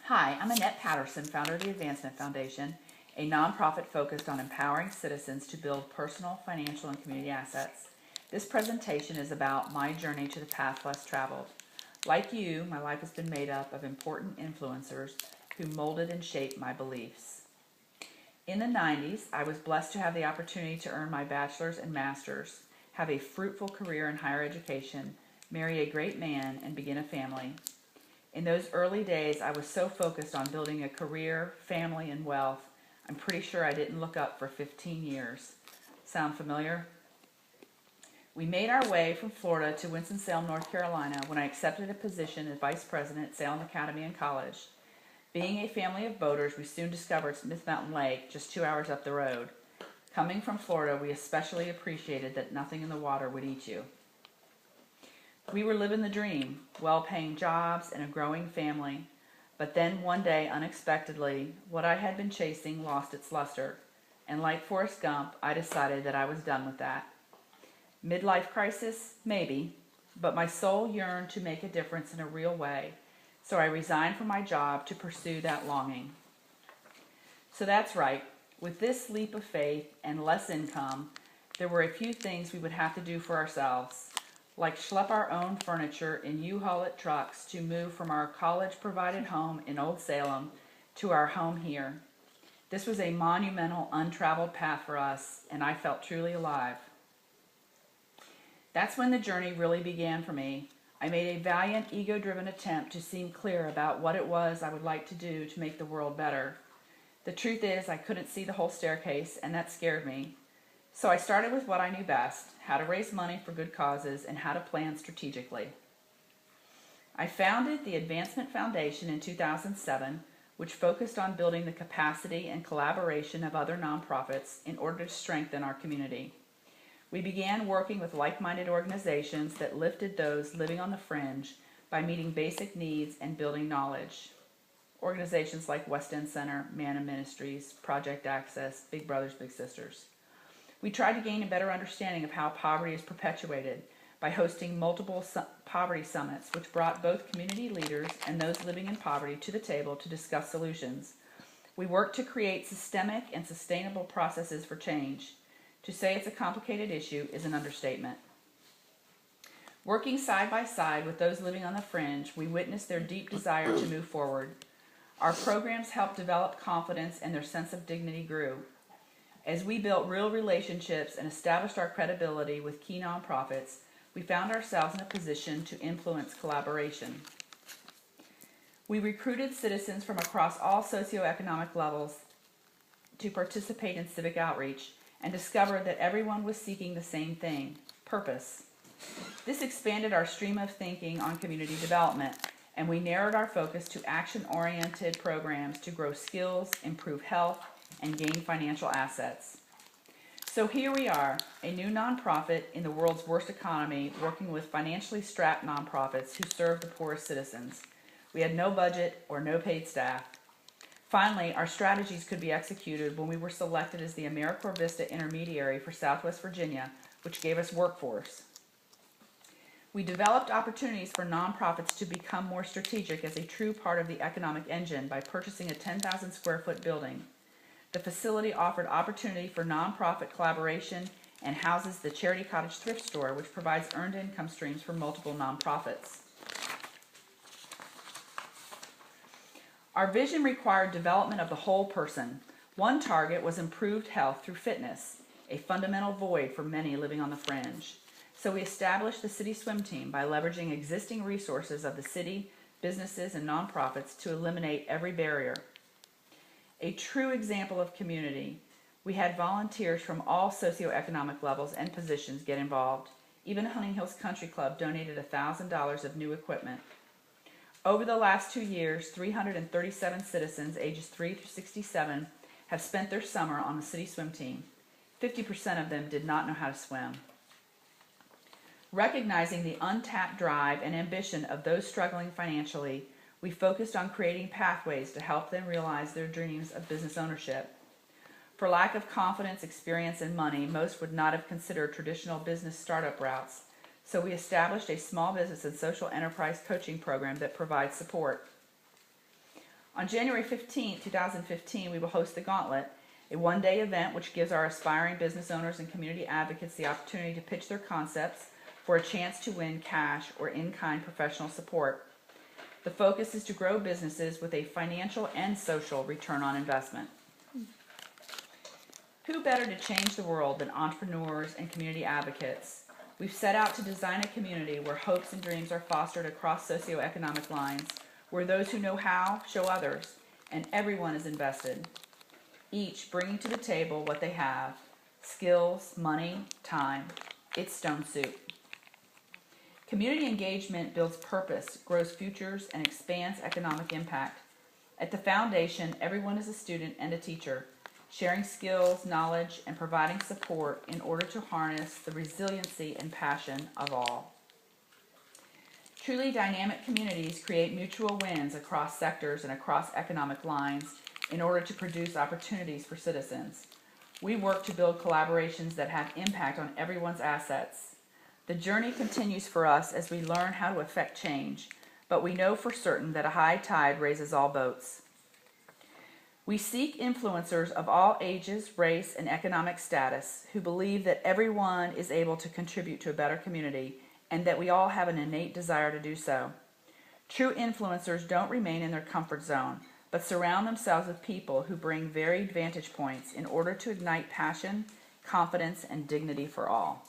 Hi, I'm Annette Patterson, founder of the Advancement Foundation, a nonprofit focused on empowering citizens to build personal, financial, and community assets. This presentation is about my journey to the path less traveled. Like you, my life has been made up of important influencers who molded and shaped my beliefs. In the 90s, I was blessed to have the opportunity to earn my bachelor's and master's, have a fruitful career in higher education, marry a great man, and begin a family. In those early days, I was so focused on building a career, family, and wealth, I'm pretty sure I didn't look up for 15 years. Sound familiar? We made our way from Florida to Winston-Salem, North Carolina, when I accepted a position as vice president at Salem Academy and College. Being a family of boaters, we soon discovered Smith Mountain Lake, just 2 hours up the road. Coming from Florida, we especially appreciated that nothing in the water would eat you. We were living the dream, well-paying jobs and a growing family. But then one day, unexpectedly, what I had been chasing lost its luster. And like Forrest Gump, I decided that I was done with that. Midlife crisis? Maybe. But my soul yearned to make a difference in a real way. So I resigned from my job to pursue that longing. So that's right. With this leap of faith and less income, there were a few things we would have to do for ourselves, like schlep our own furniture in U-Haul trucks to move from our college-provided home in Old Salem to our home here. This was a monumental, untraveled path for us, and I felt truly alive. That's when the journey really began for me. I made a valiant, ego-driven attempt to seem clear about what it was I would like to do to make the world better. The truth is, I couldn't see the whole staircase, and that scared me. So I started with what I knew best, how to raise money for good causes and how to plan strategically. I founded the Advancement Foundation in 2007, which focused on building the capacity and collaboration of other nonprofits in order to strengthen our community. We began working with like-minded organizations that lifted those living on the fringe by meeting basic needs and building knowledge. Organizations like West End Center, Manna Ministries, Project Access, Big Brothers Big Sisters. We tried to gain a better understanding of how poverty is perpetuated by hosting multiple poverty summits, which brought both community leaders and those living in poverty to the table to discuss solutions. We worked to create systemic and sustainable processes for change. To say it's a complicated issue is an understatement. Working side by side with those living on the fringe, we witnessed their deep desire to move forward. Our programs helped develop confidence, and their sense of dignity grew. As we built real relationships and established our credibility with key nonprofits, we found ourselves in a position to influence collaboration. We recruited citizens from across all socioeconomic levels to participate in civic outreach and discovered that everyone was seeking the same thing, purpose. This expanded our stream of thinking on community development, and we narrowed our focus to action-oriented programs to grow skills, improve health, and gain financial assets. So here we are, a new nonprofit in the world's worst economy, working with financially strapped nonprofits who serve the poorest citizens. We had no budget or no paid staff. Finally, our strategies could be executed when we were selected as the AmeriCorps Vista intermediary for Southwest Virginia, which gave us workforce. We developed opportunities for nonprofits to become more strategic as a true part of the economic engine by purchasing a 10,000 square foot building. The facility offered opportunity for nonprofit collaboration and houses the Charity Cottage thrift store, which provides earned income streams for multiple nonprofits. Our vision required development of the whole person. One target was improved health through fitness, a fundamental void for many living on the fringe. So we established the City Swim Team by leveraging existing resources of the city, businesses, and nonprofits to eliminate every barrier. A true example of community, we had volunteers from all socioeconomic levels and positions get involved. Even Hunting Hills Country Club donated $1,000 of new equipment. Over the last 2 years, 337 citizens ages 3 through 67 have spent their summer on the City Swim Team. 50% of them did not know how to swim. Recognizing the untapped drive and ambition of those struggling financially, we focused on creating pathways to help them realize their dreams of business ownership. For lack of confidence, experience, and money, most would not have considered traditional business startup routes, so we established a small business and social enterprise coaching program that provides support. On January 15, 2015, we will host the Gauntlet, a one-day event which gives our aspiring business owners and community advocates the opportunity to pitch their concepts for a chance to win cash or in-kind professional support. The focus is to grow businesses with a financial and social return on investment. Who better to change the world than entrepreneurs and community advocates? We've set out to design a community where hopes and dreams are fostered across socioeconomic lines, where those who know how show others, and everyone is invested, each bringing to the table what they have: skills, money, time. It's Stone Soup. Community engagement builds purpose, grows futures, and expands economic impact. At the foundation, everyone is a student and a teacher, sharing skills, knowledge, and providing support in order to harness the resiliency and passion of all. Truly dynamic communities create mutual wins across sectors and across economic lines in order to produce opportunities for citizens. We work to build collaborations that have impact on everyone's assets. The journey continues for us as we learn how to affect change, but we know for certain that a high tide raises all boats. We seek influencers of all ages, race, and economic status who believe that everyone is able to contribute to a better community and that we all have an innate desire to do so. True influencers don't remain in their comfort zone, but surround themselves with people who bring varied vantage points in order to ignite passion, confidence, and dignity for all.